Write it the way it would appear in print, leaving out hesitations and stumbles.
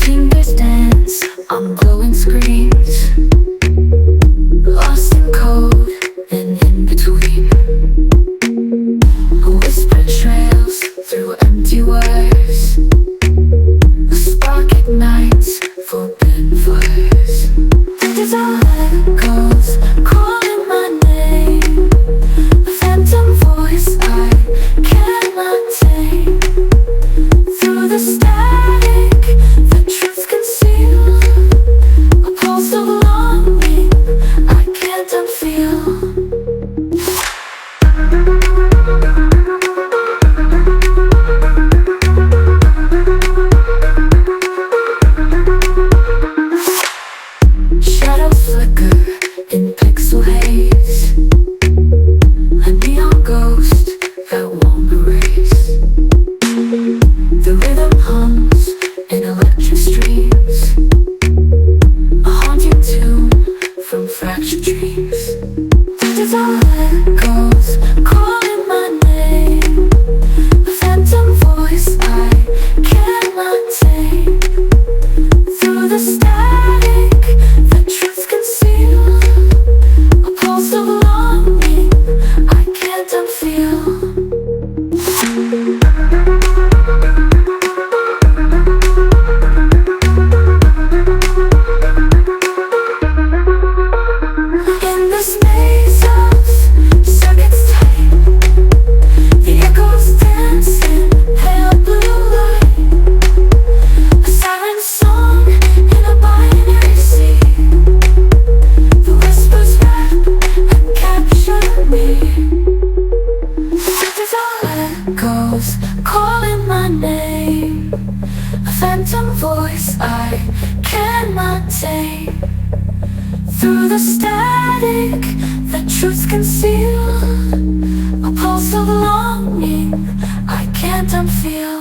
Fingers dance on glowing screens, lost in code and in between. Whispered trails through empty wires, a spark ignites forbidden fires. These are echoes calling my name, a phantom voice I cannot tame. Through the static, the truth concealed, a pulse of longing I can't unfeel. Shadows flicker in pixel haze, a neon ghost that won't erase. The rhythm hums in electric streams, a haunting tune from fractured dreams. These are echoes calling my name, a phantom voice I cannot tame. Through the static, the truth concealed, a pulse of longing I can't unfeel. In this maze of circuits tight, the echoes dance in pale blue light, a siren song in a binary sea. The whispers wrap and capture me. These are echoes calling my name, a phantom voice I cannot tame. Through the static, the truth concealed, a pulse of longing I can't unfeel.